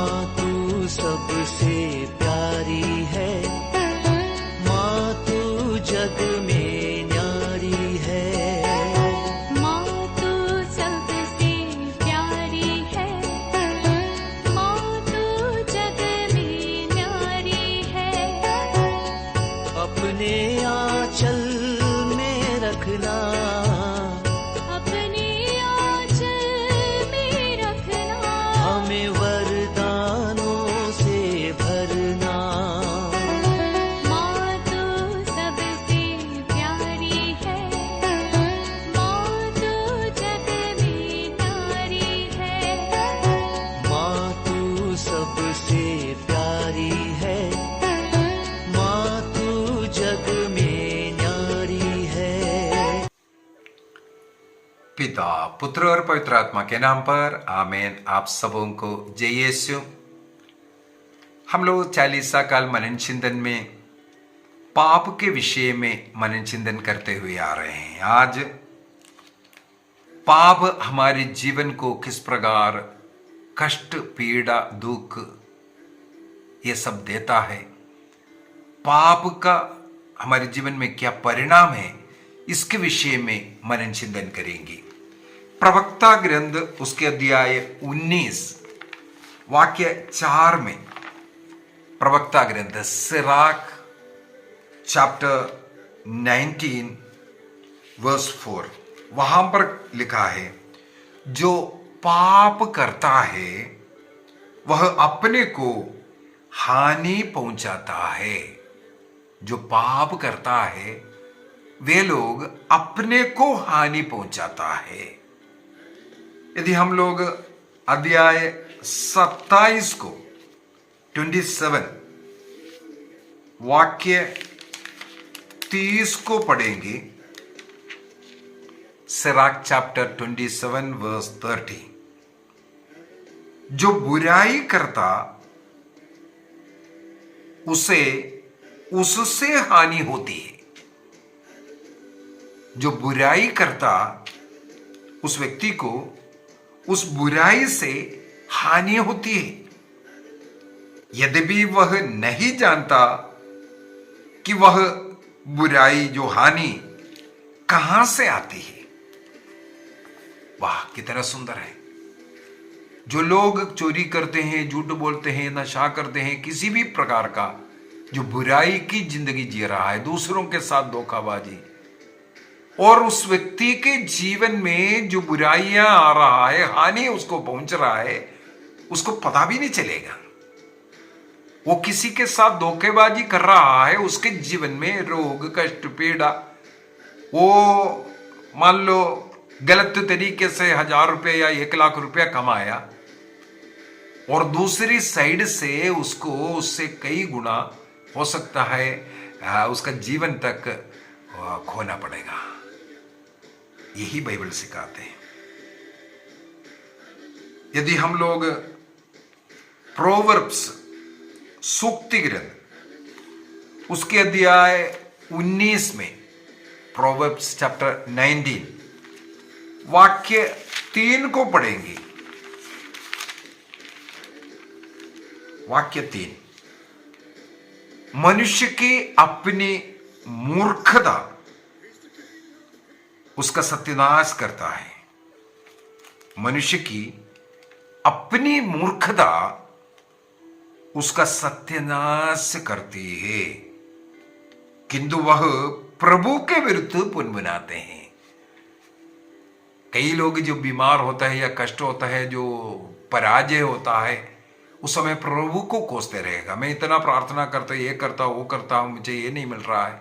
माँ तू सबसे प्यारी है, माँ तू जग में न्यारी है। माँ तू सबसे प्यारी है, माँ तू जग में न्यारी है। अपने आंचल में रखना, अपने आंचल में रखना। हमें वरदानों से भरना। माँ तू सबसे प्यारी है, माँ तू जग में न्यारी है। माँ तू सबसे प्यारी है, माँ तू जग में न्यारी है। पिता, पुत्र और पवित्र आत्मा के नाम पर आमीन। आप सबों को जय यीशु। हम लोग 40 काल मनन चिंतन में पाप के विषय में मनन चिंतन करते हुए आ रहे हैं। आज पाप हमारे जीवन को किस प्रकार कष्ट, पीड़ा, दुख ये सब देता है, पाप का हमारे जीवन में क्या परिणाम है, इसके विषय में मनन चिंतन करेंगे। प्रवक्ता ग्रंथ उसके अध्याय 19 वाक्य 4 में, प्रवक्ता ग्रंथ सिराक चैप्टर 19 वर्स 4, वहां पर लिखा है, जो पाप करता है वह अपने को हानि पहुंचाता है। जो पाप करता है वे लोग अपने को हानि पहुंचाता है। यदि हम लोग अध्याय 27 को 27 वाक्य 30 को पढ़ेंगे, सिराक चैप्टर 27 वर्स 30, जो बुराई करता उसे उससे हानि होती है। जो बुराई करता उस व्यक्ति को उस बुराई से हानि होती है, यद्यपि वह नहीं जानता कि वह बुराई, जो हानि कहां से आती है। वाह, कितना सुंदर है। जो लोग चोरी करते हैं, झूठ बोलते हैं, नशा करते हैं, किसी भी प्रकार का जो बुराई की जिंदगी जी रहा है, दूसरों के साथ धोखाबाजी, और उस व्यक्ति के जीवन में जो बुराइयां आ रहा है, हानि उसको पहुंच रहा है, उसको पता भी नहीं चलेगा। वो किसी के साथ धोखेबाजी कर रहा है, उसके जीवन में रोग, कष्ट, पीड़ा, वो मान लो गलत तरीके से 1000 रुपये या 1 लाख रुपया कमाया, और दूसरी साइड से उसको उससे कई गुना हो सकता है उसका जीवन तक खोना पड़ेगा। यही बाइबल सिखाते हैं। यदि हम लोग प्रोवर्ब्स सूक्ति ग्रंथ उसके अध्याय 19 में, प्रोवर्ब्स चैप्टर 19 वाक्य 3 को पढ़ेंगे। वाक्य 3, मनुष्य की अपनी मूर्खता उसका सत्यानाश करता है। मनुष्य की अपनी मूर्खता उसका सत्यानाश करती है, किंतु वह प्रभु के विरुद्ध पुण्य बनाते हैं। कई लोग जो बीमार होता है या कष्ट होता है, जो पराजय होता है, उस समय प्रभु को कोसते रहेगा। मैं इतना प्रार्थना करता, ये करता, वो करता हूं, मुझे ये नहीं मिल रहा है,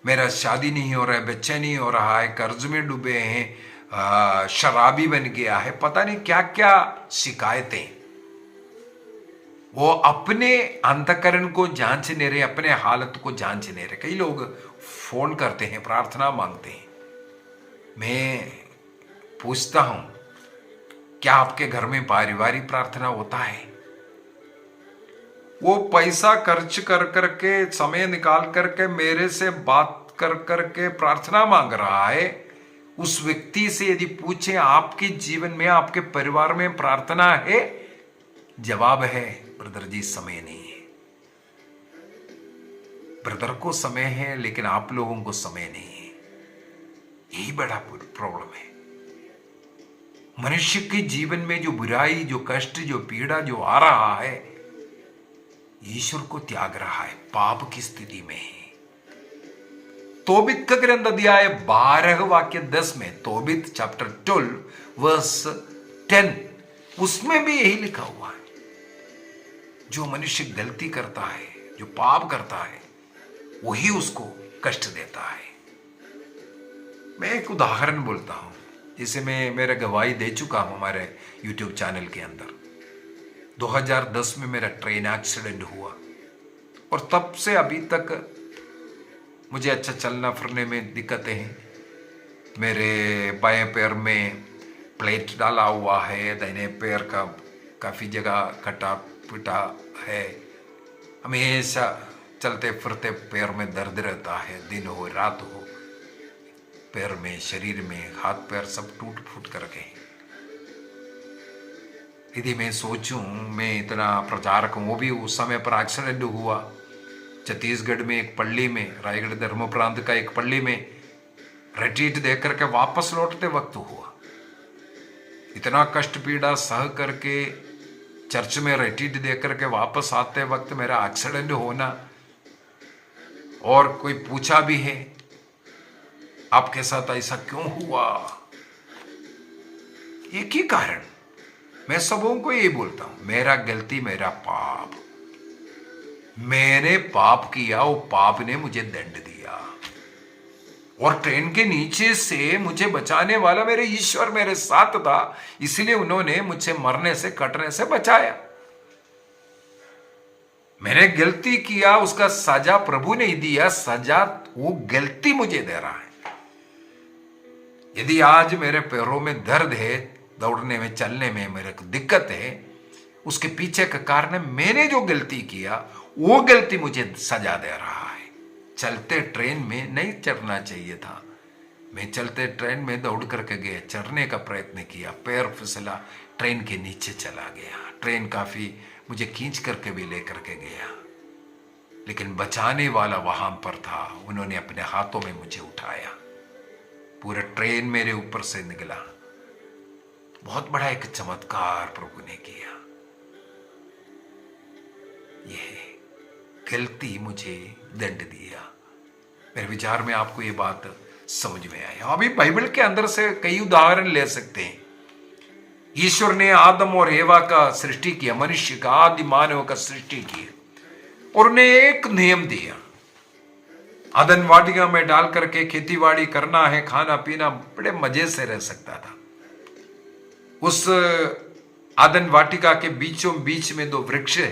मेरा शादी नहीं हो रहा है, बच्चा नहीं हो रहा है, कर्ज में डूबे हैं, शराबी बन गया है, पता नहीं क्या क्या शिकायतें। वो अपने अंतःकरण को जांच नहीं रहे, अपने हालत को जांच नहीं रहे। कई लोग फोन करते हैं, प्रार्थना मांगते हैं। मैं पूछता हूं, क्या आपके घर में पारिवारिक प्रार्थना होता है? वो पैसा खर्च कर करके, समय निकाल करके मेरे से बात कर करके प्रार्थना मांग रहा है। उस व्यक्ति से यदि पूछें, आपके जीवन में, आपके परिवार में प्रार्थना है? जवाब है ब्रदर जी समय नहीं है। ब्रदर को समय है लेकिन आप लोगों को समय नहीं है। यही बड़ा प्रॉब्लम है। मनुष्य के जीवन में जो बुराई, जो कष्ट, जो पीड़ा जो आ रहा है, ईश्वर को त्याग रहा है, पाप की स्थिति में है। तोबित का ग्रंथ अध्याय 12 वाक्य 10 में, तोबित चैप्टर 12 वर्स 10, उसमें भी यही लिखा हुआ है। जो मनुष्य गलती करता है, जो पाप करता है, वही उसको कष्ट देता है। मैं एक उदाहरण बोलता हूं, जिसे मैं मेरा गवाही दे चुका हूं हमारे YouTube चैनल के अंदर। 2010 में मेरा ट्रेन एक्सीडेंट हुआ और तब से अभी तक मुझे अच्छा चलना फिरने में दिक्कतें हैं। मेरे बाएं पैर में प्लेट डाला हुआ है, दाहिने पैर का काफ़ी जगह कटा पिटा है। हमेशा चलते फिरते पैर में दर्द रहता है, दिन हो रात हो, पैर में, शरीर में, हाथ पैर सब टूट फूट करके। यदि मैं सोचूं मैं इतना प्रचारक हूं, वो भी उस समय पर एक्सीडेंट हुआ छत्तीसगढ़ में एक पल्ली में, रायगढ़ धर्म प्रांत का एक पल्ली में रिट्रीट देख करके वापस लौटते वक्त हुआ। इतना कष्ट पीड़ा सह करके चर्च में रिट्रीट देख करके वापस आते वक्त मेरा एक्सीडेंट होना, और कोई पूछा भी है आपके साथ ऐसा क्यों हुआ? एक ही कारण, मैं सबों को यही बोलता हूं, मेरा गलती, मेरा पाप। मैंने पाप किया, वो पाप ने मुझे दंड दिया, और ट्रेन के नीचे से मुझे बचाने वाला मेरे ईश्वर मेरे साथ था, इसलिए उन्होंने मुझे मरने से, कटने से बचाया। मैंने गलती किया, उसका सजा प्रभु नहीं दिया, सजा वो गलती मुझे दे रहा है। यदि आज मेरे पैरों में दर्द है, दौड़ने में, चलने में मेरे को दिक्कत है, उसके पीछे का कारण मैंने जो गलती किया, वो गलती मुझे सजा दे रहा है। चलते ट्रेन में नहीं चढ़ना चाहिए था, मैं चलते ट्रेन में दौड़ करके गया, चढ़ने का प्रयत्न किया, पैर फिसला, ट्रेन के नीचे चला गया। ट्रेन काफी मुझे खींच करके भी लेकर के गया, लेकिन बचाने वाला वहां पर था, उन्होंने अपने हाथों में मुझे उठाया। पूरा ट्रेन मेरे ऊपर से निकला। बहुत बड़ा एक चमत्कार प्रभु ने किया। यह गलती मुझे दंड दिया। मेरे विचार में आपको ये बात समझ में आई। अभी बाइबल के अंदर से कई उदाहरण ले सकते हैं। ईश्वर ने आदम और एवा का सृष्टि किया, मनुष्य का, आदि मानव का सृष्टि किया, और उन्हें एक नियम दिया, आदन वाटिका में डाल करके खेतीबाड़ी करना है, खाना पीना, बड़े मजे से रह सकता था। उस आदन वाटिका के बीचों बीच में 2 वृक्ष है,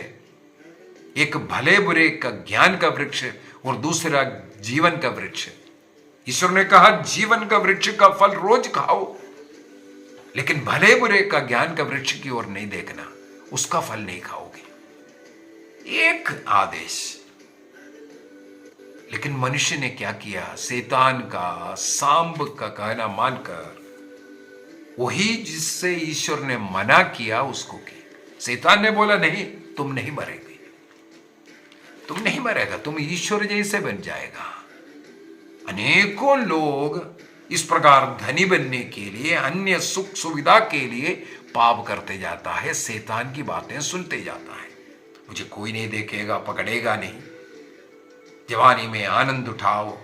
एक भले बुरे का ज्ञान का वृक्ष और दूसरा जीवन का वृक्ष। ईश्वर ने कहा जीवन का वृक्ष का फल रोज खाओ, लेकिन भले बुरे का ज्ञान का वृक्ष की ओर नहीं देखना, उसका फल नहीं खाओगे। एक आदेश। लेकिन मनुष्य ने क्या किया? शैतान का, सांब का कहना मानकर वही जिससे ईश्वर ने मना किया उसको की। शैतान ने बोला नहीं, तुम नहीं मरेगे, तुम नहीं मरेगा, तुम ईश्वर जैसे बन जाएगा। अनेकों लोग इस प्रकार धनी बनने के लिए, अन्य सुख सुविधा के लिए पाप करते जाता है, शैतान की बातें सुनते जाता है। मुझे कोई नहीं देखेगा, पकड़ेगा नहीं, जवानी में आनंद उठाओ,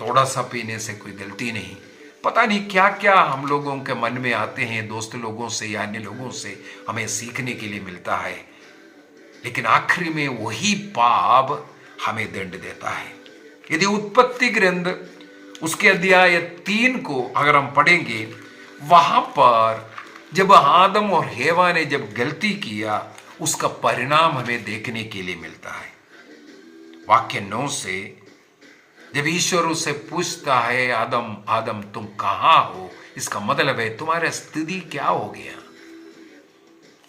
थोड़ा सा पीने से कोई गलती नहीं। पता नहीं क्या क्या हम लोगों के मन में आते हैं, दोस्त लोगों से या अन्य लोगों से हमें सीखने के लिए मिलता है, लेकिन आखिरी में वही पाप हमें दंड देता है। यदि उत्पत्ति ग्रंथ उसके अध्याय 3 को अगर हम पढ़ेंगे, वहां पर जब आदम और हेवा ने जब गलती किया, उसका परिणाम हमें देखने के लिए मिलता है। वाक्य 9 से जब ईश्वर उससे पूछता है, आदम आदम तुम कहां हो, इसका मतलब है तुम्हारी स्थिति क्या हो गया।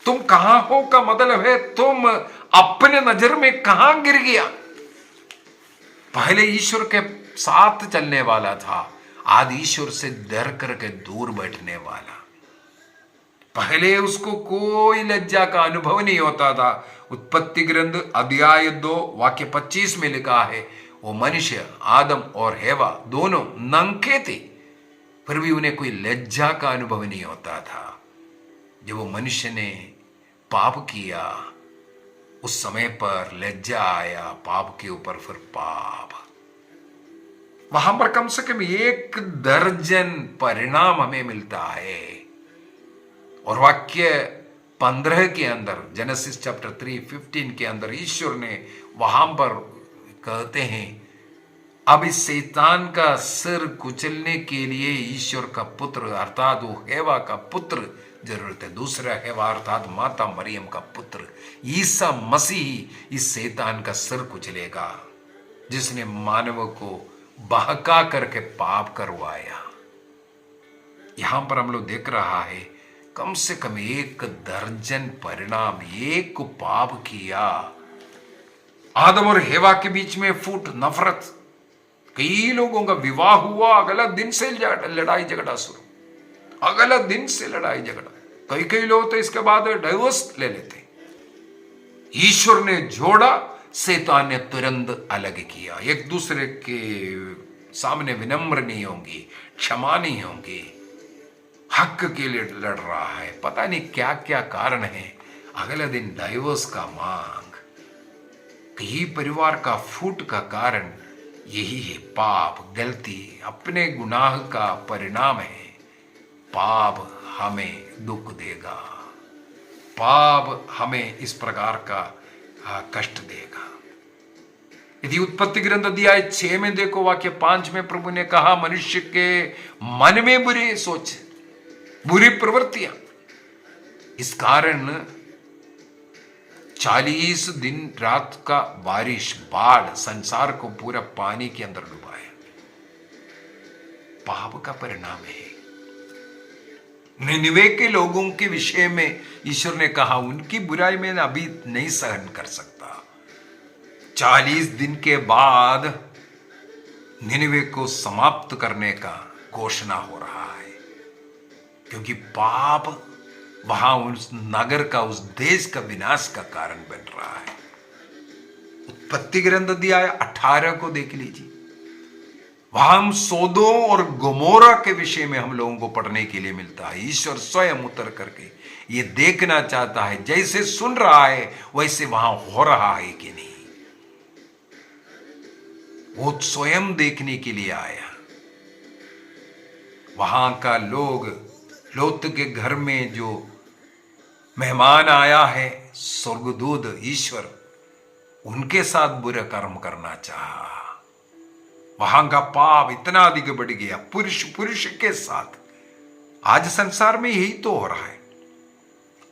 तुम कहां हो का मतलब है तुम अपने नजर में कहां गिर गया। पहले ईश्वर के साथ चलने वाला था, आज ईश्वर से डर करके दूर बैठने वाला। पहले उसको कोई लज्जा का अनुभव नहीं होता था। उत्पत्ति ग्रंथ अध्याय 2 वाक्य 25 में लिखा है, वो मनुष्य आदम और हेवा दोनों नंगे थे, फिर भी उन्हें कोई लज्जा का अनुभव नहीं होता था। जब वो मनुष्य ने पाप किया, उस समय पर लज्जा आया पाप के ऊपर, फिर पाप। वहां पर कम से कम 1 दर्जन परिणाम हमें मिलता है। और वाक्य 15 के अंदर, जेनेसिस चैप्टर 3:15 के अंदर ईश्वर ने वहां पर कहते हैं, अब इस शैतान का सिर कुचलने के लिए ईश्वर का पुत्र अर्थात वो हेवा का पुत्र जरूरत है। दूसरा हेवा अर्थात माता मरियम का पुत्र ईसा मसीह इस शैतान का सिर कुचलेगा, जिसने मानव को बहका करके पाप करवाया। यहां पर हम लोग देख रहा है कम से कम 1 दर्जन परिणाम। एक पाप किया, आदम और हेवा के बीच में फूट, नफरत, कई लोगों का विवाह हुआ, अगला दिन से लड़ाई झगड़ा शुरू, अगला दिन से लड़ाई झगड़ा। कई लोग तो इसके बाद डाइवोर्स ले लेते। ईश्वर ने जोड़ा, शैतान ने तुरंत अलग किया। एक दूसरे के सामने विनम्र नहीं होंगे, क्षमा नहीं होंगे, हक के लिए लड़ रहा है, पता नहीं क्या क्या कारण है। अगले दिन डाइवोर्स का मांग। कई परिवार का फूट का कारण यही है, पाप, गलती, अपने गुनाह का परिणाम है। पाप हमें दुख देगा, पाप हमें इस प्रकार का कष्ट देगा। यदि उत्पत्ति ग्रंथ अध्याय 6 में देखो, वाक्य 5 में प्रभु ने कहा, मनुष्य के मन में बुरी सोच, बुरी प्रवृत्तियां, इस कारण 40 दिन रात का बारिश, बाढ़ संसार को पूरा पानी के अंदर डुबाया। पाप का परिणाम है। निनिवे के लोगों के विषय में ईश्वर ने कहा, उनकी बुराई में अभी नहीं सहन कर सकता। 40 दिन के बाद निनिवे को समाप्त करने का घोषणा हो रहा है, क्योंकि पाप वहां उस नगर का, उस देश का विनाश का कारण बन रहा है। उत्पत्ति ग्रंथ अध्याय 18 को देख लीजिए, वहां हम सोदोम और गोमोरा के विषय में हम लोगों को पढ़ने के लिए मिलता है। ईश्वर स्वयं उतर करके ये देखना चाहता है, जैसे सुन रहा है वैसे वहां हो रहा है कि नहीं। वो स्वयं देखने के लिए आया। वहां का लोग, लोत के घर में जो मेहमान आया है, स्वर्गदूत ईश्वर, उनके साथ बुरा कर्म करना चाहा। वहां का पाप इतना अधिक बढ़ गया, पुरुष के साथ। आज संसार में यही तो हो रहा है,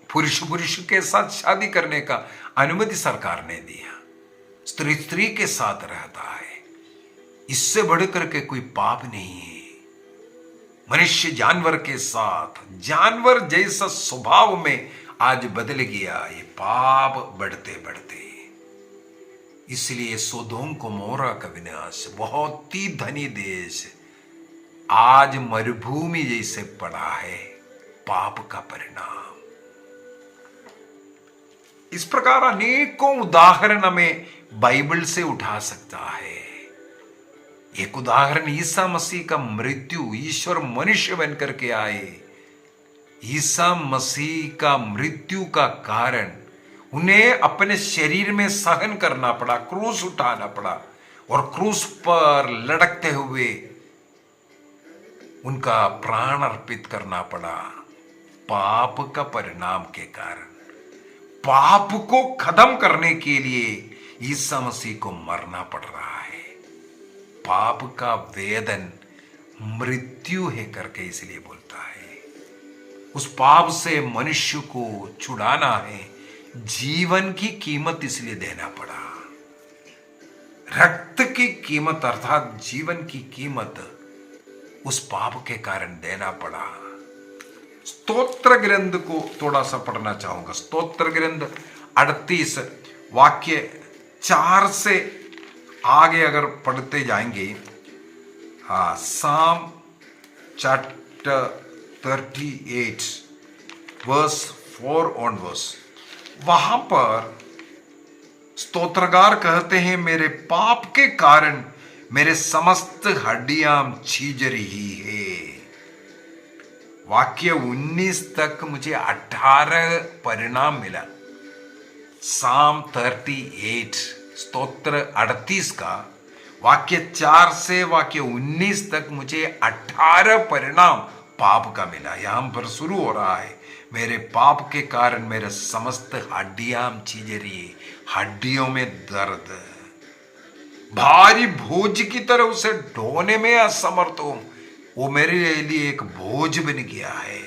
पुरुष के साथ शादी करने का अनुमति सरकार ने दिया, स्त्री के साथ रहता है। इससे बढ़कर के कोई पाप नहीं है। मनुष्य जानवर के साथ, जानवर जैसा स्वभाव में आज बदल गया, ये पाप बढ़ते बढ़ते। इसलिए सोदोम गोमोरा का विनाश, बहुत ही धनी देश आज मरुभूमि जैसे पड़ा है, पाप का परिणाम। इस प्रकार अनेकों उदाहरण हमें बाइबल से उठा सकता है। एक उदाहरण ईसा मसीह का मृत्यु, ईश्वर मनुष्य बनकर के आए। ईसा मसीह का मृत्यु का कारण उन्हें अपने शरीर में सहन करना पड़ा, क्रूस उठाना पड़ा, और क्रूस पर लटकते हुए उनका प्राण अर्पित करना पड़ा। पाप का परिणाम के कारण, पाप को खत्म करने के लिए ईसा मसीह को मरना पड़ रहा है। पाप का वेदन मृत्यु है करके इसलिए बोलता है। उस पाप से मनुष्य को छुड़ाना है, जीवन की कीमत इसलिए देना पड़ा। रक्त की कीमत अर्थात जीवन की कीमत उस पाप के कारण देना पड़ा। स्तोत्र ग्रंथ को थोड़ा सा पढ़ना चाहूंगा। स्तोत्र ग्रंथ 38 वाक्य 4 से आगे अगर पढ़ते जाएंगे, हाँ, साम चैप्टर 38 वर्स 4 ऑनवर्स, वहां पर स्तोत्रगार कहते हैं, मेरे पाप के कारण मेरे समस्त हड्डियां छीज रही है। वाक्य 19 तक मुझे 18 परिणाम मिला। साम 38 स्तोत्र 38 का वाक्य 4 से वाक्य 19 तक मुझे 18 परिणाम पाप का मिला। यहां पर शुरू हो रहा है, मेरे पाप के कारण मेरे समस्त हड्डियां छीज रही है, हड्डियों में दर्द, भारी बोझ की तरह उसे ढोने में असमर्थ हूं, वो मेरे लिए एक बोझ बन गया है।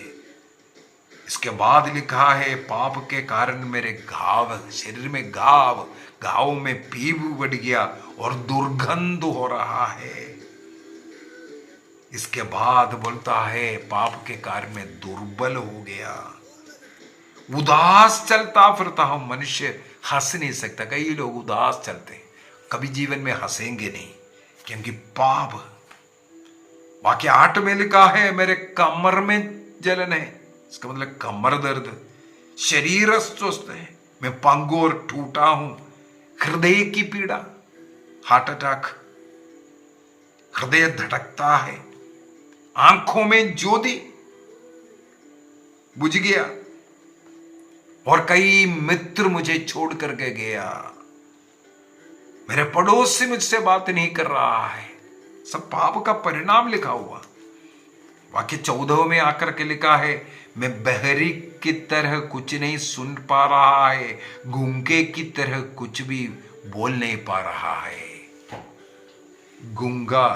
इसके बाद लिखा है, पाप के कारण मेरे घाव, शरीर में घाव में पीप बढ़ गया और दुर्गंध हो रहा है। इसके बाद बोलता है, पाप के कारण मैं दुर्बल हो गया, उदास चलता फिरता हूं। मनुष्य हंस नहीं सकता, कई लोग उदास चलते हैं, कभी जीवन में हंसेंगे नहीं, क्योंकि पाप। वाक्य 8 में लिखा है, मेरे कमर में जलन है, इसका मतलब कमर दर्द, शरीर अस्वस्थ है, मैं पंगु और टूटा हूं, हृदय की पीड़ा, हार्ट अटैक, हृदय धड़कता है, आंखों में ज्योति बुझ गया, और कई मित्र मुझे छोड़ करके गया, मेरे पड़ोसी मुझसे बात नहीं कर रहा है। सब पाप का परिणाम लिखा हुआ। वाक्य 14 में आकर के लिखा है, मैं बहरी की तरह कुछ नहीं सुन पा रहा है, गूंगे की तरह कुछ भी बोल नहीं पा रहा है। गूंगा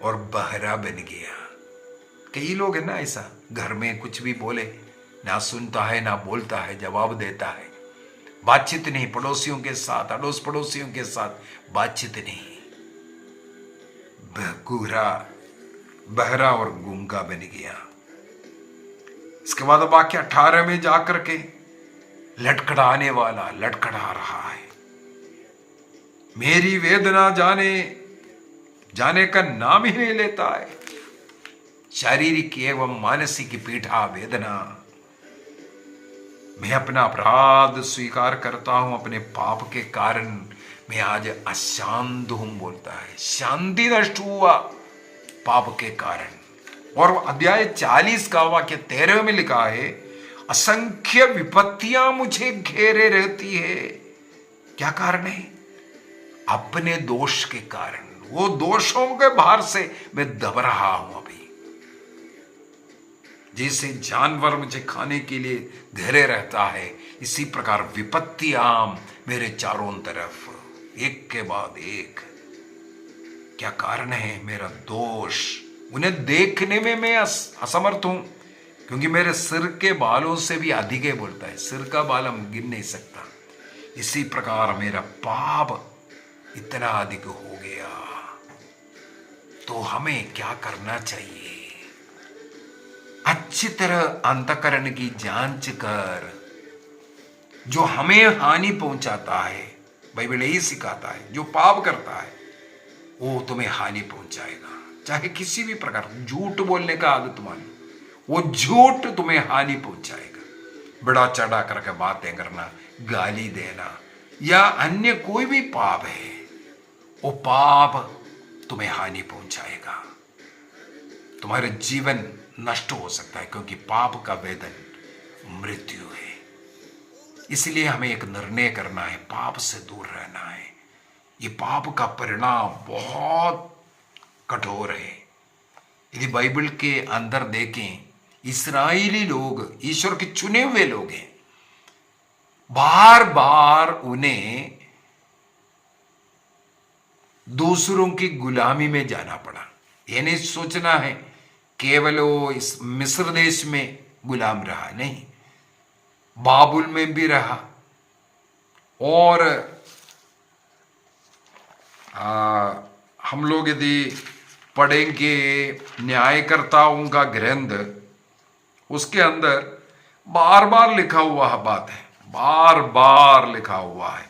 और बहरा बन गया। कई लोग है ना ऐसा, घर में कुछ भी बोले, ना सुनता है ना बोलता है, जवाब देता है, बातचीत नहीं, पड़ोसियों के साथ, अड़ोस पड़ोसियों के साथ बातचीत नहीं, बहरा और गूंगा बन गया। इसके बाद वाक्य 18 में जाकर के लटखड़ाने वाला लटखड़ा रहा है, मेरी वेदना जाने का नाम ही नहीं लेता है, शारीरिक एवं मानसिक पीड़ा वेदना। मैं अपना अपराध स्वीकार करता हूं, अपने पाप के कारण मैं आज अशांत हूं बोलता है, शांति नष्ट हुआ पाप के कारण। और अध्याय 40 का वाक्य 13 में लिखा है, असंख्य विपत्तियां मुझे घेरे रहती है। क्या कारण है? अपने दोष के कारण, वो दोषों के भार से मैं दब रहा हूं। अभी जैसे जानवर मुझे खाने के लिए घेरे रहता है, इसी प्रकार विपत्तियां मेरे चारों तरफ एक के बाद एक। क्या कारण है? मेरा दोष। उन्हें देखने में मैं असमर्थ हूं, क्योंकि मेरे सिर के बालों से भी अधिक है बोलता है, सिर का बाल हम गिन नहीं सकता। इसी प्रकार मेरा पाप इतना अधिक हो गया। तो हमें क्या करना चाहिए? अच्छी तरह अंतःकरण की जांच कर, जो हमें हानि पहुंचाता है, बाइबल यही सिखाता है, जो पाप करता है वो तुम्हें हानि पहुंचाएगा। चाहे किसी भी प्रकार झूठ बोलने का आदत मान लो, वो झूठ तुम्हें हानि पहुंचाएगा। बड़ा चढ़ा करके बातें करना, गाली देना या अन्य कोई भी पाप है, वो पाप तुम्हें हानि पहुंचाएगा। तुम्हारे जीवन नष्ट हो सकता है, क्योंकि पाप का वेतन मृत्यु है। इसलिए हमें एक निर्णय करना है, पाप से दूर रहना है। ये पाप का परिणाम बहुत कठोर है। यदि बाइबल के अंदर देखें, इस्राएली लोग ईश्वर के चुने हुए लोग हैं, बार बार उन्हें दूसरों की गुलामी में जाना पड़ा। यह नहीं सोचना है केवल वो इस मिस्र देश में गुलाम रहा, नहीं, बाबुल में भी रहा। और हम लोग यदि पढ़ेंगे न्यायकर्ताओं का ग्रंथ, उसके अंदर बार बार लिखा हुआ बात है, बार बार लिखा हुआ है।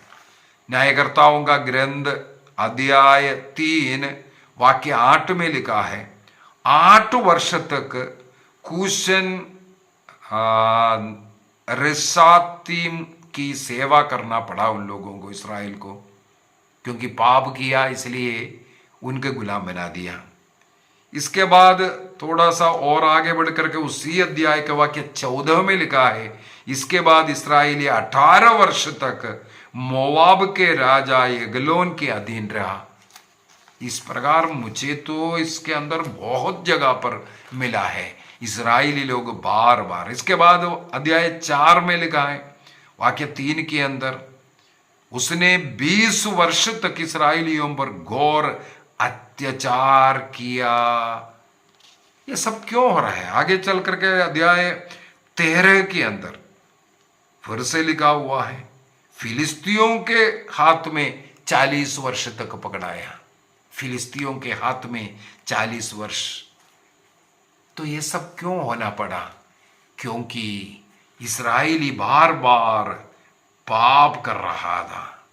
न्यायकर्ताओं का ग्रंथ अध्याय 3 वाक्य 8 में लिखा है, 8 वर्ष तक कूशन रिसातीम की सेवा करना पड़ा उन लोगों को, इस्राएल को, क्योंकि पाप किया इसलिए उनके गुलाम बना दिया। इसके बाद थोड़ा सा और आगे बढ़ करके उसी अध्याय का वाक्य 14 में लिखा है, इसके बाद इस्राएली 18 वर्ष तक मोवाब के राजा एग्लोन के अधीन रहा। इस प्रकार मुझे तो इसके अंदर बहुत जगह पर मिला है इस्राएली लोग बार बार। इसके बाद अध्याय 4 में लिखा है वाक्य 3 के अंदर, उसने 20 वर्ष तक इस्राएलियों पर घोर अत्याचार किया। ये सब क्यों हो रहा है? आगे चल करके अध्याय 13 के अंदर फिर से लिखा हुआ है, फिलिस्तियों के हाथ में 40 वर्ष तक पकड़ाया। फिलिस्तियों के हाथ में 40 वर्ष। तो ये सब क्यों होना पड़ा? क्योंकि इस्राएली बार बार पाप कर रहा था।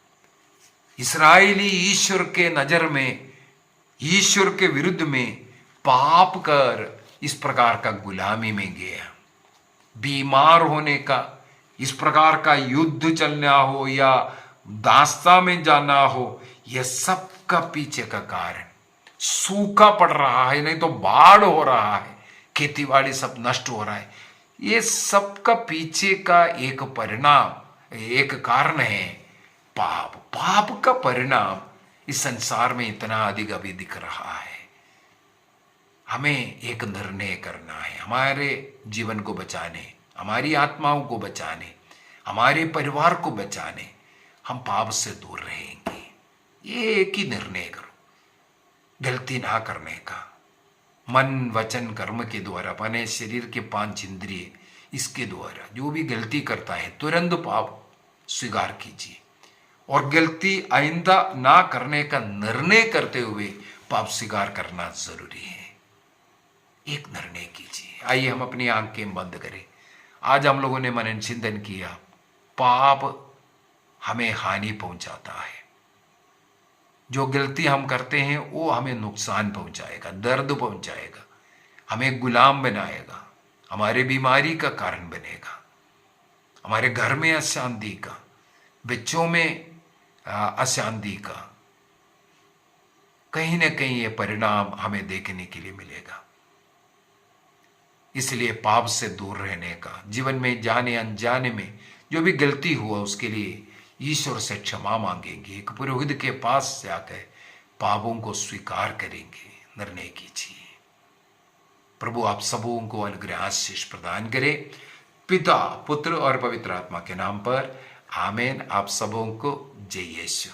इस्राएली ईश्वर के नजर में, ईश्वर के विरुद्ध में पाप कर इस प्रकार का गुलामी में गया। बीमार होने का, इस प्रकार का युद्ध चलना हो या दास्ता में जाना हो, यह सब का पीछे का कारण सूखा पड़ रहा है, नहीं तो बाढ़ हो रहा है, खेतीबाड़ी सब नष्ट हो रहा है। ये सब का पीछे का एक परिणाम, एक कारण है पाप। पाप का परिणाम इस संसार में इतना अधिक अभी दिख रहा है। हमें एक निर्णय करना है, हमारे जीवन को बचाने, हमारी आत्माओं को बचाने, हमारे परिवार को बचाने। हम पाप से दूर रहेंगे। ये एक ही निर्णय करो, गलती ना करने का। मन वचन कर्म के द्वारा, अपने शरीर के 5 इंद्रिय, इसके द्वारा जो भी गलती करता है तुरंत पाप स्वीकार कीजिए और गलती आइंदा ना करने का निर्णय करते हुए पाप स्वीकार करना जरूरी है। एक निर्णय कीजिए। आइए हम अपनी आंखें बंद करें। आज हम लोगों ने मनन चिंतन किया, पाप हमें हानि पहुंचाता है। जो गलती हम करते हैं वो हमें नुकसान पहुंचाएगा, दर्द पहुंचाएगा, हमें गुलाम बनाएगा, हमारे बीमारी का कारण बनेगा, हमारे घर में अशांति का, बच्चों में अशांति का, कहीं ना कहीं ये परिणाम हमें देखने के लिए मिलेगा। इसलिए पाप से दूर रहने का, जीवन में जाने अनजाने में जो भी गलती हुआ उसके लिए ईश्वर से क्षमा मांगेंगे, एक पुरोहित के पास जाकर पापों को स्वीकार करेंगे, निर्णय कीजिए। प्रभु आप सबों को अनुग्रह आशीष प्रदान करे, पिता पुत्र और पवित्र आत्मा के नाम पर आमीन। आप सबों को जय यीशु।